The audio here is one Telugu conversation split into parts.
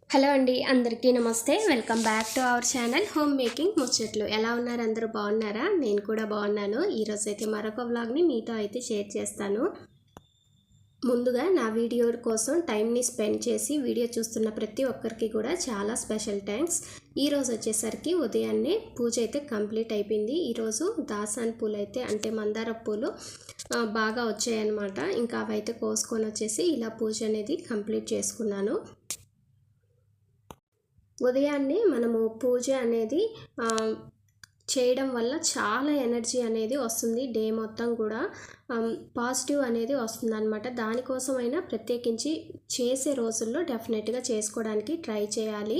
హలో అండి, అందరికీ నమస్తే. Welcome back to our channel home making ముచ్చట్లు. ఎలా ఉన్నారు? అందరూ బాగున్నారా? నేను కూడా బాగున్నాను. ఈరోజు అయితే మరొక వ్లాగ్ని మీతో అయితే షేర్ చేస్తాను. ముందుగా నా వీడియో కోసం టైంని స్పెండ్ చేసి వీడియో చూస్తున్న ప్రతి ఒక్కరికి కూడా చాలా స్పెషల్ థ్యాంక్స్. ఈరోజు వచ్చేసరికి ఉదయాన్నే పూజ అయితే కంప్లీట్ అయిపోయింది. ఈరోజు దాసాన్ పూలు అయితే అంటే మందార పూలు బాగా వచ్చాయన్నమాట. ఇంకా అవైతే కోసుకొని వచ్చేసి ఇలా పూజ అనేది కంప్లీట్ చేసుకున్నాను. ఉదయాన్నే మనము పూజ అనేది చేయడం వల్ల చాలా ఎనర్జీ అనేది వస్తుంది. డే మొత్తం కూడా పాజిటివ్ అనేది వస్తుంది అనమాట. దానికోసమైనా ప్రత్యేకించి చేసే రోజుల్లో డెఫినెట్గా చేసుకోవడానికి ట్రై చేయాలి.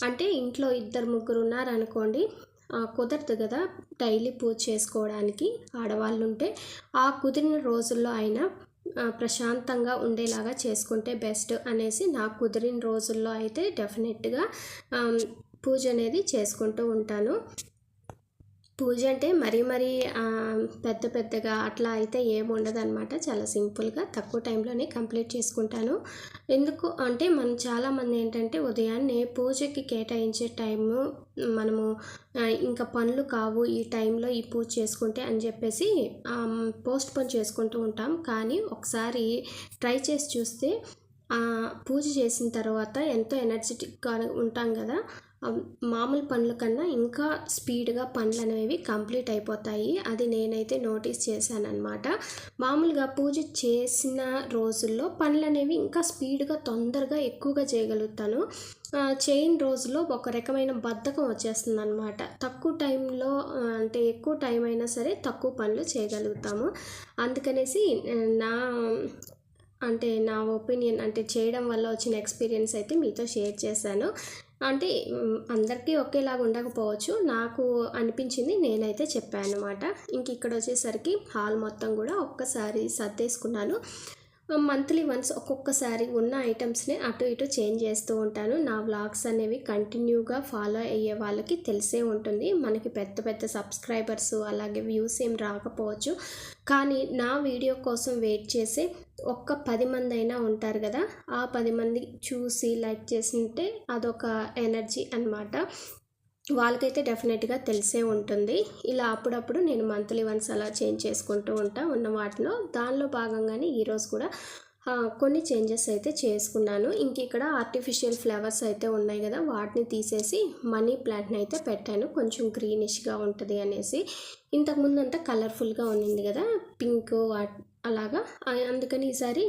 అంటే ఇంట్లో 2-3 ఉన్నారనుకోండి, కుదరదు కదా డైలీ పూజ చేసుకోవడానికి ఆడవాళ్ళు ఉంటే. ఆ కుదిరిన రోజుల్లో అయినా ప్రశాంతంగా ఉండేలాగా చేసుకుంటే బెస్ట్ అనేసి నాకు కుదిరిన రోజుల్లో అయితే డెఫినెట్గా పూజ అనేది చేసుకుంటూ ఉంటాను. పూజ అంటే మరీ పెద్దగా అట్లా అయితే ఏముండదన్నమాట. చాలా సింపుల్గా తక్కువ టైంలోనే కంప్లీట్ చేసుకుంటాను. ఎందుకు అంటే మనం చాలామంది ఏంటంటే ఉదయాన్నే పూజకి కేటాయించే టైము మనము ఇంకా పనులు కావు ఈ టైంలో ఈ పూజ చేసుకుంటే అని చెప్పేసి పోస్ట్ పోన్ చేసుకుంటూ ఉంటాం. కానీ ఒకసారి ట్రై చేసి చూస్తే పూజ చేసిన తర్వాత ఎంతో ఎనర్జెటిక్గా ఉంటాం కదా. మామూలు పనుల కన్నా ఇంకా స్పీడ్గా పనులు అనేవి కంప్లీట్ అయిపోతాయి. అది నేనైతే నోటీస్ చేశానన్నమాట. మామూలుగా పూజ చేసిన రోజుల్లో పనులు అనేవి ఇంకా స్పీడ్గా తొందరగా ఎక్కువగా చేయగలుగుతాను. చేయని రోజుల్లో ఒక రకమైన బద్ధకం వచ్చేస్తుంది అనమాట. తక్కువ టైంలో అంటే ఎక్కువ టైం అయినా సరే తక్కువ పనులు చేయగలుగుతాము. అందుకనేసి నా ఒపీనియన్ అంటే చేయడం వల్ల వచ్చిన ఎక్స్పీరియన్స్ అయితే మీతో షేర్ చేశాను. అంటే అందరికీ ఒకేలాగా ఉండకపోవచ్చు, నాకు అనిపించింది నేనైతే చెప్పాను అనమాట. ఇంక ఇక్కడ వచ్చేసరికి హాల్ మొత్తం కూడా ఒక్కసారి సర్దేసుకున్నాను. మంత్లీ వన్స్ ఒక్కొక్కసారి ఉన్న ఐటమ్స్ని అటు ఇటు చేంజ్ చేస్తూ ఉంటాను. నా వ్లాగ్స్ అనేవి కంటిన్యూగా ఫాలో అయ్యే వాళ్ళకి తెలిసే ఉంటుంది. మనకి పెద్ద సబ్స్క్రైబర్స్ అలాగే వ్యూస్ ఏం రాకపోవచ్చు, కానీ నా వీడియో కోసం వెయిట్ చేసే ఒక్క 10 మంది అయినా ఉంటారు కదా. ఆ 10 మంది చూసి లైక్ చేసింటే అదొక ఎనర్జీ అన్నమాట. వాళ్ళకైతే డెఫినెట్గా తెలిసే ఉంటుంది. ఇలా అప్పుడప్పుడు నేను మంత్లీ వన్స్ అలా చేంజ్ చేసుకుంటూ ఉన్న వాటిలో దానిలో భాగంగానే ఈరోజు కూడా కొన్ని చేంజెస్ అయితే చేసుకున్నాను. ఇంక ఇక్కడ ఆర్టిఫిషియల్ ఫ్లవర్స్ అయితే ఉన్నాయి కదా, వాటిని తీసేసి మనీ ప్లాంట్ని అయితే పెట్టాను. కొంచెం గ్రీనిష్గా ఉంటుంది అనేసి. ఇంతకుముందు అంతా కలర్ఫుల్గా ఉన్నింది కదా, పింక్ అలాగా. అందుకని ఈసారి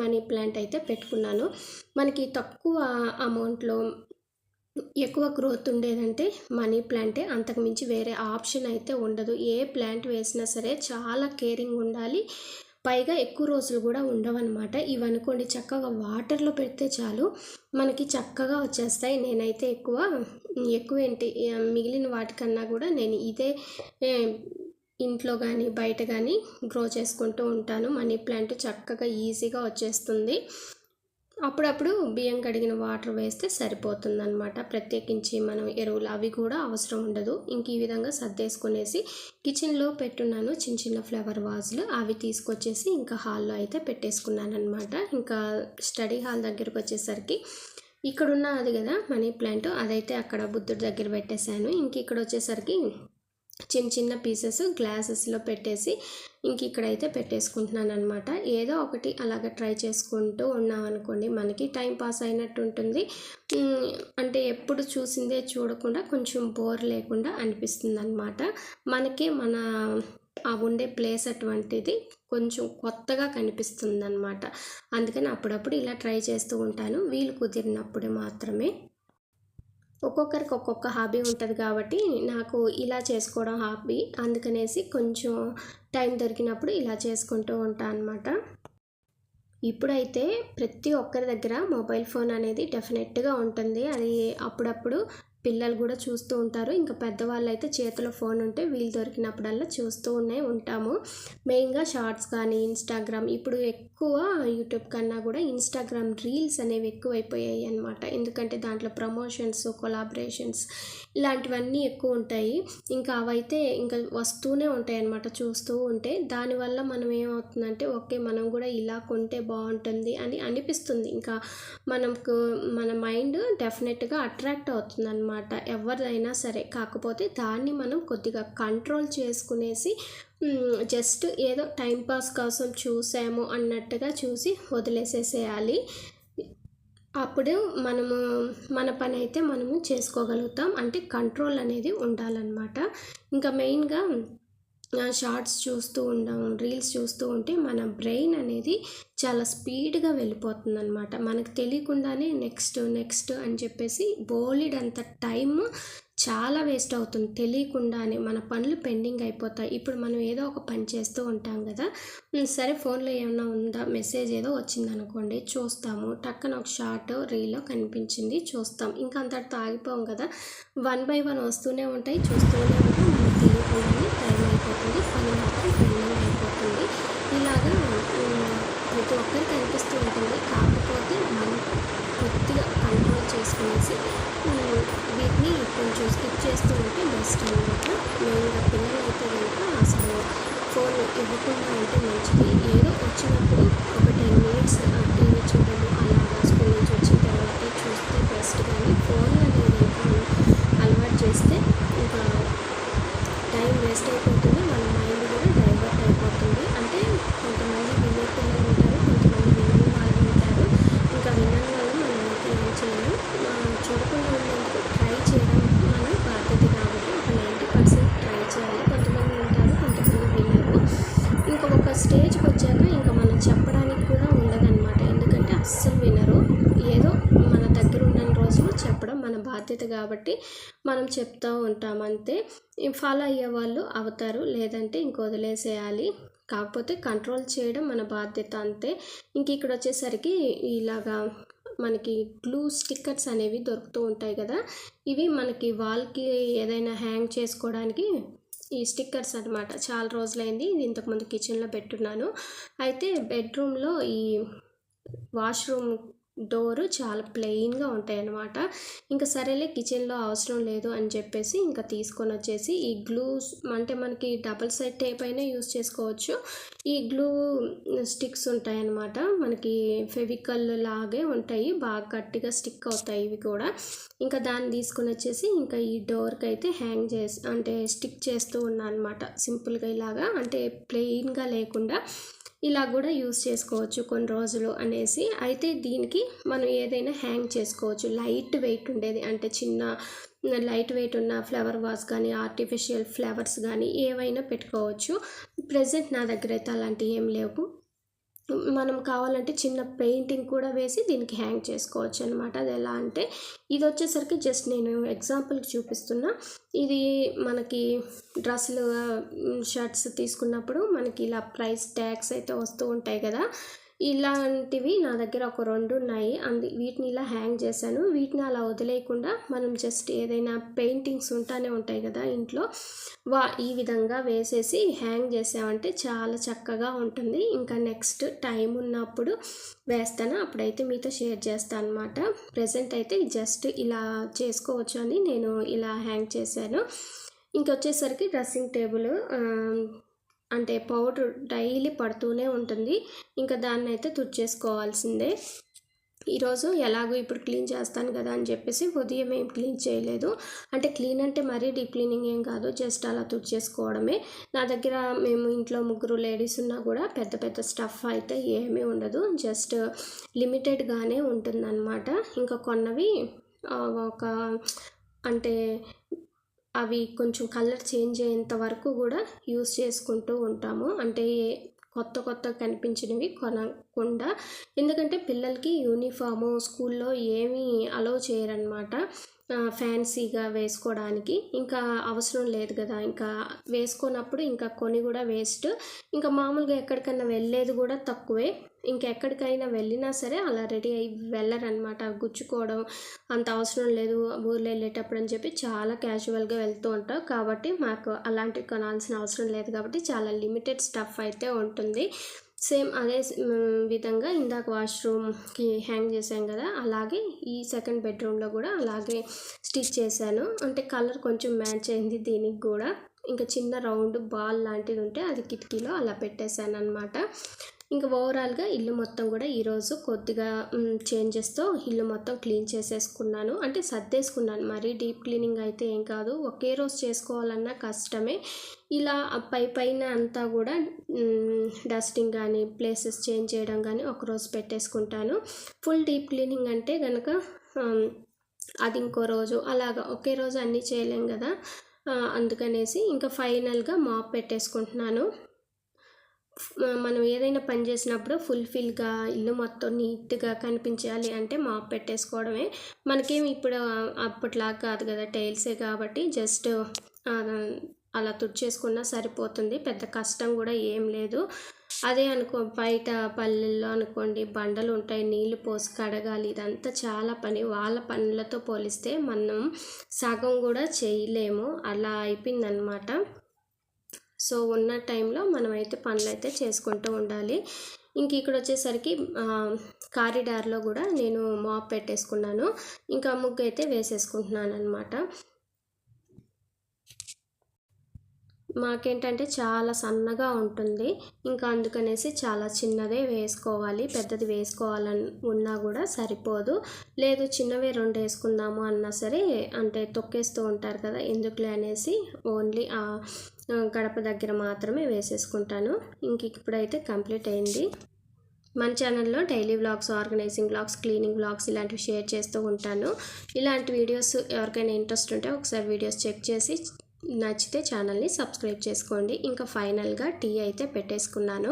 మనీ ప్లాంట్ అయితే పెట్టుకున్నాను. మనకి తక్కువ అమౌంట్లో ఎక్కువ గ్రోత్ ఉండేదంటే మనీ ప్లాంటే. అంతకుమించి వేరే ఆప్షన్ అయితే ఉండదు. ఏ ప్లాంట్ వేసినా సరే చాలా కేరింగ్ ఉండాలి. పైగా ఎక్కువ రోజులు కూడా ఉండవన్నమాట. ఇవనుకోండి చక్కగా వాటర్లో పెడితే చాలు మనకి చక్కగా వచ్చేస్తాయి. నేనైతే ఎక్కువ ఏంటి మిగిలిన వాటికన్నా కూడా నేను ఇదే ఇంట్లో కానీ బయట కానీ గ్రో చేసుకుంటూ ఉంటాను. మనీ ప్లాంట్ చక్కగా ఈజీగా వచ్చేస్తుంది. అప్పుడప్పుడు బియ్యం కడిగిన వాటర్ వేస్తే సరిపోతుందన్నమాట. ప్రత్యేకించి మనం ఎరువులు అవి కూడా అవసరం ఉండదు. ఇంక ఈ విధంగా సర్దేసుకునేసి కిచెన్లో పెట్టున్నాను చిన్న ఫ్లవర్ వాజులు. అవి తీసుకొచ్చేసి ఇంకా హాల్లో అయితే పెట్టేసుకున్నాను అనమాట. ఇంకా స్టడీ హాల్ దగ్గరకు వచ్చేసరికి ఇక్కడున్న అది కదా మనీ ప్లాంట్, అదైతే అక్కడ బుద్ధుడి దగ్గర పెట్టేశాను. ఇంక ఇక్కడ వచ్చేసరికి చిన్న పీసెస్ గ్లాసెస్లో పెట్టేసి ఇంక ఇక్కడైతే పెట్టేసుకుంటున్నాను అనమాట. ఏదో ఒకటి అలాగ ట్రై చేసుకుంటూ ఉన్నాం అనుకోండి, మనకి టైం పాస్ అయినట్టు ఉంటుంది. అంటే ఎప్పుడు చూసిందే చూడకుండా కొంచెం బోర్ లేకుండా అనిపిస్తుంది అనమాట. మనకి ఉండే ప్లేస్ అటువంటిది కొంచెం కొత్తగా కనిపిస్తుంది అనమాట. అందుకని అప్పుడప్పుడు ఇలా ట్రై చేస్తూ ఉంటాను, వీలు కుదిరినప్పుడు మాత్రమే. ఒక్కొక్కరికి ఒక్కొక్క హాబీ ఉంటుంది కాబట్టి నాకు ఇలా చేసుకోవడం హాబీ. అందుకనేసి కొంచెం టైం దొరికినప్పుడు ఇలా చేసుకుంటూ ఉంటాను అనమాట. ఇప్పుడైతే ప్రతి ఒక్కరి దగ్గర మొబైల్ ఫోన్ అనేది డెఫినెట్గా ఉంటుంది. అది అప్పుడప్పుడు పిల్లలు కూడా చూస్తూ ఉంటారు. ఇంకా పెద్దవాళ్ళు అయితే చేతిలో ఫోన్ ఉంటే వీలు దొరికినప్పుడల్లా చూస్తూ ఉంటాము. మెయిన్గా షార్ట్స్ కానీ ఇన్స్టాగ్రామ్ ఇప్పుడు యూట్యూబ్ కన్నా కూడా ఇన్స్టాగ్రామ్ రీల్స్ అనేవి ఎక్కువైపోయాయి అనమాట. ఎందుకంటే దాంట్లో ప్రమోషన్స్, కొలాబరేషన్స్ ఇలాంటివన్నీ ఎక్కువ ఉంటాయి. ఇంకా అవైతే ఇంకా వస్తూనే ఉంటాయి అన్నమాట చూస్తూ ఉంటే. దానివల్ల మనం ఏమవుతుందంటే ఓకే, మనం కూడా ఇలా కొంటే బాగుంటుంది అని అనిపిస్తుంది. ఇంకా మన మైండ్ డెఫినెట్గా అట్రాక్ట్ అవుతుంది అనమాట, ఎవరిదైనా సరే. కాకపోతే దాన్ని మనం కొద్దిగా కంట్రోల్ చేసుకునేసి జస్ట్ ఏదో టైంపాస్ కోసం చూసాము అన్నట్టుగా చూసి వదిలేసేసేయాలి. అప్పుడు మన పని అయితే మనము చేసుకోగలుగుతాం. అంటే కంట్రోల్ అనేది ఉండాలన్నమాట. ఇంకా మెయిన్గా షార్ట్స్ చూస్తూ ఉండడం, రీల్స్ చూస్తూ ఉంటే మన బ్రెయిన్ అనేది చాలా స్పీడ్గా వెళ్ళిపోతుంది అనమాట. మనకు తెలియకుండానే నెక్స్ట్ అని చెప్పేసి బోలెడంత టైమ్ చాలా వేస్ట్ అవుతుంది తెలియకుండానే. మన పనులు పెండింగ్ అయిపోతాయి. ఇప్పుడు మనం ఏదో ఒక పని చేస్తూ ఉంటాం కదా, సరే ఫోన్లో ఏమైనా ఉందా, మెసేజ్ ఏదో వచ్చిందనుకోండి, చూస్తాము. టక్కన ఒక షార్ట్ రీల్లో కనిపించింది, చూస్తాం. ఇంకా అంతటితో ఆగిపోం కదా, 1 by 1 వస్తూనే ఉంటాయి, చూస్తూనే ఉంటాం. మనకు తెలియకుండానే టైం అయిపోతుంది, పని మాత్రం పెండింగ్ అయిపోతుంది. ఇలాగా ప్రతి ఒక్కరికి అనిపిస్తూ ఉంటుంది. కాకపోతే మనం కొద్దిగా కంట్రోల్ చేసుకునేసి వీటిని కొంచెం స్కిప్ చేస్తూ ఉంటే బెస్ట్ అనమాట. మెయిన్గా పిల్లలు అయితే కనుక అసలు ఫోన్ ఇవ్వకుండా ఉంటే మంచిది. ఏదో వచ్చినప్పుడు ఒక 10 minutes టీవీ చూడడం, అలాగా స్కూల్ నుంచి వచ్చిన తర్వాత చూస్తే బెస్ట్. కానీ ఫోన్ అనేది అలవాటు చేస్తే ఇంకా టైం వేస్ట్ అయిపోతుంది, మన మైండ్ కూడా డైవర్ట్ అయిపోతుంది. అంటే కొంతమంది వినే పిల్లలు ఉంటారు, కొంతమంది వినని వాళ్ళు ఉంటారు. ఇంకా వినని వల్ల మనం అయితే ఏం చేయలేం. చూడకుండా ఉండేందుకు ట్రై చేయడం మన బాధ్యత కాబట్టి ఒక 90% ట్రై చేయాలి. కొంతమంది ఉంటారు, కొంతమంది వినరు. ఇంకా ఒక స్టేజ్కి వచ్చాక ఇంకా మనం చెప్పడానికి కూడా ఉండదన్నమాట. ఎందుకంటే అస్సలు వినరు. ఏదో మన దగ్గర ఉన్న రోజులు చెప్పడం మన బాధ్యత కాబట్టి మనం చెప్తూ ఉంటాం అంతే. ఫాలో అయ్యే వాళ్ళు అవుతారు, లేదంటే ఇంక వదిలేసేయాలి. కాకపోతే కంట్రోల్ చేయడం మన బాధ్యత అంతే. ఇంక ఇక్కడ వచ్చేసరికి ఇలాగా మనకి గ్లూ స్టిక్కర్స్ అనేవి దొరుకుతూ ఉంటాయి కదా, ఇవి మనకి వాల్కి ఏదైనా హ్యాంగ్ చేసుకోవడానికి ఈ స్టిక్కర్స్ అనమాట. చాలా రోజులైంది, ఇది ఇంతకుముందు కిచెన్లో పెట్టున్నాను. అయితే బెడ్రూమ్లో ఈ వాష్రూమ్ డోరు చాలా ప్లెయిన్గా ఉంటాయి అన్నమాట. ఇంకా సరేలే కిచెన్లో అవసరం లేదు అని చెప్పేసి ఇంకా తీసుకొని వచ్చేసి ఈ గ్లూస్, అంటే మనకి డబల్ సైడ్ టేప్ అయినా యూస్ చేసుకోవచ్చు. ఈ గ్లూ స్టిక్స్ ఉంటాయి అన్నమాట, మనకి ఫెవికల్ లాగే ఉంటాయి, బాగా గట్టిగా స్టిక్ అవుతాయి ఇవి కూడా. ఇంకా దాన్ని తీసుకొని వచ్చేసి ఇంకా ఈ డోర్కి అయితే హ్యాంగ్ చేసి అంటే స్టిక్ చేస్తూ ఉన్నాను అనమాట. సింపుల్గా ఇలాగా, అంటే ప్లెయిన్గా లేకుండా ఇలా కూడా యూస్ చేసుకోవచ్చు కొన్ని రోజులు అనేసి. అయితే దీనికి మనం ఏదైనా హ్యాంగ్ చేసుకోవచ్చు, లైట్ వెయిట్ ఉండేది, అంటే చిన్న లైట్ వెయిట్ ఉన్న ఫ్లవర్ వాస్ కానీ, ఆర్టిఫిషియల్ ఫ్లవర్స్ కానీ ఏవైనా పెట్టుకోవచ్చు. ప్రెజెంట్ నా దగ్గర అయితే అలాంటివి ఏం లేవు. మనం కావాలంటే చిన్న పెయింటింగ్ కూడా వేసి దీనికి హ్యాంగ్ చేసుకోవచ్చు అనమాట. అది ఎలా అంటే, ఇది వచ్చేసరికి జస్ట్ నేను ఎగ్జాంపుల్కి చూపిస్తున్నా. ఇది మనకి డ్రెస్సులు, షర్ట్స్ తీసుకున్నప్పుడు మనకి ఇలా ప్రైస్ ట్యాగ్స్ అయితే వస్తూ ఉంటాయి కదా, ఇలాంటివి నా దగ్గర ఒక 2 ఉన్నాయి. వీటిని ఇలా హ్యాంగ్ చేశాను. వీటిని అలా వదిలేయకుండా మనం జస్ట్ ఏదైనా పెయింటింగ్స్ ఉంటానే ఉంటాయి కదా ఇంట్లో, ఈ విధంగా వేసేసి హ్యాంగ్ చేసామంటే చాలా చక్కగా ఉంటుంది. ఇంకా నెక్స్ట్ టైం ఉన్నప్పుడు వేస్తాను, అప్పుడైతే మీతో షేర్ చేస్తాను అనమాట. ప్రెజెంట్ అయితే జస్ట్ ఇలా చేసుకోవచ్చు అని నేను ఇలా హ్యాంగ్ చేశాను. ఇంకొచ్చేసరికి డ్రెస్సింగ్ టేబుల్, అంటే పౌడర్ డైలీ పడుతూనే ఉంటుంది, ఇంకా దాన్ని అయితే తుడిచేసుకోవాల్సిందే. ఈరోజు ఎలాగో ఇప్పుడు క్లీన్ చేస్తాను కదా అని చెప్పేసి ఉదయం ఏం క్లీన్ చేయలేదు. అంటే క్లీన్ అంటే మరీ డీప్ క్లీనింగ్ ఏం కాదు, జస్ట్ అలా తుడిచేసుకోవడమే. నా దగ్గర మేము ఇంట్లో 3 లేడీస్ ఉన్నా కూడా పెద్ద పెద్ద స్టఫ్ అయితే ఏమీ ఉండదు, జస్ట్ లిమిటెడ్గానే ఉంటుందన్నమాట. ఇంకా కొన్నవి ఒక అంటే అవి కొంచెం కలర్ చేంజ్ అయ్యేంత వరకు కూడా యూస్ చేసుకుంటూ ఉంటాము. అంటే కొత్త కనిపించినవి కొనకుండా. ఎందుకంటే పిల్లలకి యూనిఫాము స్కూల్లో ఏమీ అలౌ చేయరనమాట ఫ్యాన్సీగా వేసుకోవడానికి. ఇంకా అవసరం లేదు కదా, ఇంకా వేసుకున్నప్పుడు ఇంకా కొని కూడా వేస్ట్. ఇంకా మామూలుగా ఎక్కడికైనా వెళ్ళేది కూడా తక్కువే. ఇంకెక్కడికైనా వెళ్ళినా సరే అలా రెడీ అయ్యి వెళ్ళరనమాట. గుచ్చుకోవడం అంత అవసరం లేదు ఊర్లో వెళ్ళేటప్పుడు అని చెప్పి చాలా క్యాజువల్గా వెళ్తూ ఉంటాం. కాబట్టి మాకు అలాంటివి కొనాల్సిన అవసరం లేదు కాబట్టి చాలా లిమిటెడ్ స్టఫ్ అయితే ఉంటుంది. సేమ్ అదే విధంగా ఇందాక వాష్రూమ్కి హ్యాంగ్ చేశాం కదా, అలాగే ఈ సెకండ్ బెడ్రూమ్లో కూడా అలాగే స్టిచ్ చేశాను. అంటే కలర్ కొంచెం మ్యాచ్ అయింది దీనికి కూడా. ఇంకా చిన్న రౌండ్ బాల్ లాంటిది ఉంటే అది కిటికీలో అలా పెట్టేశాను అనమాట. ఇంకా ఓవరాల్గా ఇల్లు మొత్తం కూడా ఈరోజు కొద్దిగా చేంజెస్తో ఇల్లు మొత్తం క్లీన్ చేసేసుకున్నాను. అంటే సర్దేసుకున్నాను, మరీ డీప్ క్లీనింగ్ అయితే ఏం కాదు, ఒకే రోజు చేసుకోవాలన్నా కష్టమే. ఇలా పైన అంతా కూడా డస్టింగ్ కానీ ప్లేసెస్ చేంజ్ చేయడం కానీ ఒకరోజు పెట్టేసుకుంటాను. ఫుల్ డీప్ క్లీనింగ్ అంటే కనుక అది ఇంకో రోజు, అలాగా ఒకే రోజు అన్నీ చేయలేం కదా. అందుకనేసి ఇంకా ఫైనల్గా మాప్ పెట్టేసుకుంటున్నాను. మనం ఏదైనా పని చేసినప్పుడు ఫుల్ఫిల్గా ఇల్లు మొత్తం నీట్గా కనిపించాలి అంటే మాప్ పెట్టేసుకోవడమే. మనకేమి ఇప్పుడు అప్పట్లాగా కాదు కదా, టైల్సే కాబట్టి జస్ట్ అలా తుడిచేసుకున్నా సరిపోతుంది, పెద్ద కష్టం కూడా ఏం లేదు. అదే బయట పల్లెల్లో అనుకోండి, బండలు ఉంటాయి, నీళ్లు పోసి కడగాలి, ఇదంతా చాలా పని. వాళ్ళ పనులతో పోలిస్తే మనం సగం కూడా చేయలేము, అలా అయిపోయిందనమాట. సో ఉన్న టైంలో మనమైతే పనులు అయితే చేసుకుంటూ ఉండాలి. ఇంక ఇక్కడ వచ్చేసరికి కారిడార్లో కూడా నేను మాప్ పెట్టేసుకున్నాను. ఇంకా ముగ్గు అయితే వేసేసుకుంటున్నాను అనమాట. మాకేంటంటే చాలా సన్నగా ఉంటుంది, ఇంకా అందుకనేసి చాలా చిన్నదే వేసుకోవాలి. పెద్దది వేసుకోవాలని ఉన్నా కూడా సరిపోదు. లేదు చిన్నవే 2 వేసుకుందాము అన్నా సరే, అంటే తొక్కేస్తూ ఉంటారు కదా, ఎందుకులే అనేసి ఓన్లీ గడప దగ్గర మాత్రమే వేసేసుకుంటాను. ఇంక ఇప్పుడైతే కంప్లీట్ అయింది. మన ఛానల్లో daily vlogs, organizing vlogs, cleaning vlogs ఇలాంటివి షేర్ చేస్తూ ఉంటాను. ఇలాంటి వీడియోస్ ఎవరికైనా ఇంట్రెస్ట్ ఉంటే ఒకసారి వీడియోస్ చెక్ చేసి నచ్చితే ఛానల్ని సబ్స్క్రైబ్ చేసుకోండి. ఇంకా ఫైనల్గా టీ అయితే పెట్టేసుకున్నాను.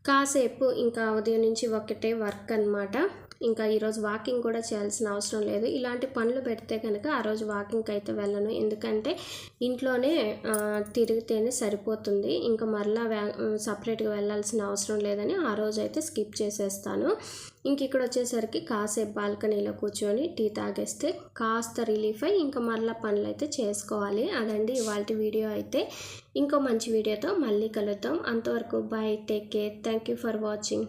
కాసేపు ఇంకా ఉదయం నుంచి ఒకటే వర్క్ అనమాట. ఇంకా ఈరోజు వాకింగ్ కూడా చేయాల్సిన అవసరం లేదు. ఇలాంటి పనులు పెడితే కనుక ఆ రోజు వాకింగ్కి అయితే వెళ్ళను, ఎందుకంటే ఇంట్లోనే తిరిగితేనే సరిపోతుంది. ఇంకా మరలా సపరేట్గా వెళ్ళాల్సిన అవసరం లేదని ఆ రోజు అయితే స్కిప్ చేసేస్తాను. ఇంక ఇక్కడ వచ్చేసరికి కాసేపు బాల్కనీలో కూర్చొని టీ తాగేస్తే కాస్త రిలీఫ్ అయ్యి ఇంకా మరలా పనులు అయితే చేసుకోవాలి. అదండి ఇవాళ వీడియో అయితే. ఇంకో మంచి వీడియోతో మళ్ళీ కలుద్దాం. అంతవరకు bye, take care, thank you for watching.